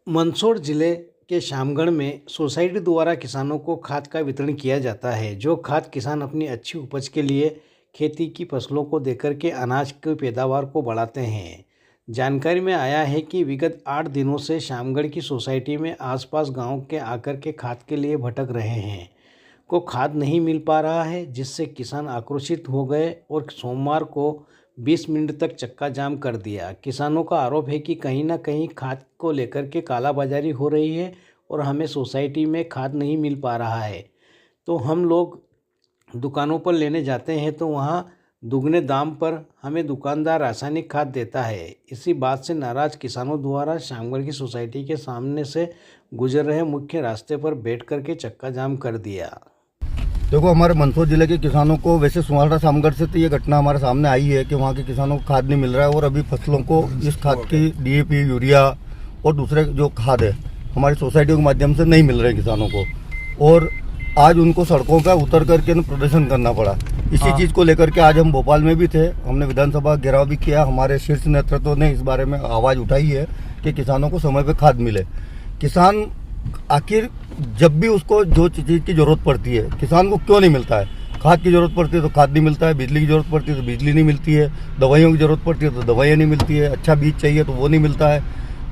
मंदसौर जिले के शामगढ़ में सोसाइटी द्वारा किसानों को खाद का वितरण किया जाता है। जो खाद किसान अपनी अच्छी उपज के लिए खेती की फसलों को देकर के अनाज की पैदावार को बढ़ाते हैं। जानकारी में आया है कि विगत 8 दिनों से शामगढ़ की सोसाइटी में आसपास गांव के आकर के खाद के लिए भटक रहे हैं को खाद नहीं मिल पा रहा है, जिससे किसान आक्रोशित हो गए और सोमवार को 20 मिनट तक चक्का जाम कर दिया। किसानों का आरोप है कि कहीं ना कहीं खाद को लेकर के कालाबाजारी हो रही है और हमें सोसाइटी में खाद नहीं मिल पा रहा है। तो हम लोग दुकानों पर लेने जाते हैं तो वहाँ दुगने दाम पर हमें दुकानदार रासायनिक खाद देता है। इसी बात से नाराज किसानों द्वारा शामगढ़ की सोसाइटी के सामने से गुजर रहे मुख्य रास्ते पर बैठ करके चक्का जाम कर दिया। देखो, हमारे मंदसौर जिले के किसानों को वैसे सुमालरा शामगढ़ से तो ये घटना हमारे सामने आई है कि वहाँ के किसानों को खाद नहीं मिल रहा है और अभी फसलों को इस खाद की डीएपी, यूरिया और दूसरे जो खाद है हमारी सोसाइटियों के माध्यम से नहीं मिल रहे किसानों को। और आज उनको सड़कों पर उतर करके प्रदर्शन करना पड़ा। इसी चीज़ को लेकर के आज हम भोपाल में भी थे, हमने विधानसभा घेराव भी किया। हमारे शीर्ष नेतृत्व ने इस बारे में आवाज़ उठाई है कि किसानों को समय पर खाद मिले। किसान आखिर जब भी उसको जो चीज़ की ज़रूरत पड़ती है, किसान को क्यों नहीं मिलता है? खाद की ज़रूरत पड़ती है तो खाद नहीं मिलता है, बिजली की ज़रूरत पड़ती है तो बिजली नहीं मिलती है, दवाइयों की ज़रूरत पड़ती है तो दवाइयाँ नहीं मिलती है, अच्छा बीज चाहिए तो वो नहीं मिलता है।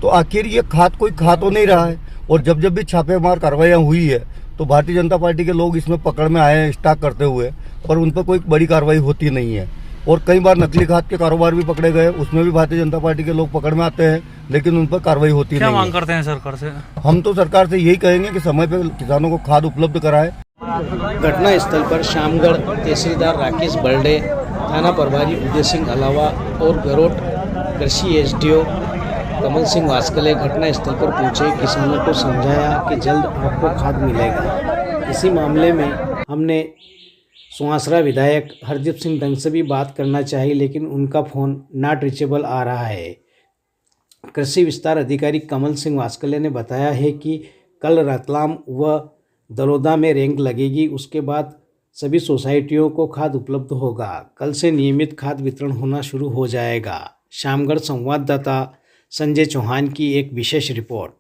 तो आखिर ये खाद कोई खा तो नहीं रहा है। और जब जब भी छापेमार कार्रवाइयाँ हुई है तो भारतीय जनता पार्टी के लोग इसमें पकड़ में आए हैं स्टॉक करते हुए, पर उन पर कोई बड़ी कार्रवाई होती नहीं है। और कई बार नकली खाद के कारोबार भी पकड़े गए, उसमें भी भारतीय जनता पार्टी के लोग पकड़ में आते हैं, लेकिन उन पर कार्रवाई होती नहीं है। क्या मांग करते हैं सरकार से? हम तो सरकार से यही कहेंगे कि समय पर किसानों को खाद उपलब्ध कराए। घटना स्थल पर शामगढ़ तहसीलदार राकेश बर्डे, थाना प्रभारी उदय सिंह अलावा और गरोट कृषि एसडीओ कमल सिंह वास्कले घटना स्थल पर पहुंचे। किसानों को समझाया कि जल्द आपको खाद मिलेगा। इसी मामले में हमने सुहासरा विधायक हरदीप सिंह डंग से भी बात करना चाहिए, लेकिन उनका फ़ोन नॉट रीचेबल आ रहा है। कृषि विस्तार अधिकारी कमल सिंह वास्कले ने बताया है कि कल रतलाम व दलोदा में रैंक लगेगी, उसके बाद सभी सोसाइटियों को खाद उपलब्ध होगा। कल से नियमित खाद वितरण होना शुरू हो जाएगा। शामगढ़ संवाददाता संजय चौहान की एक विशेष रिपोर्ट।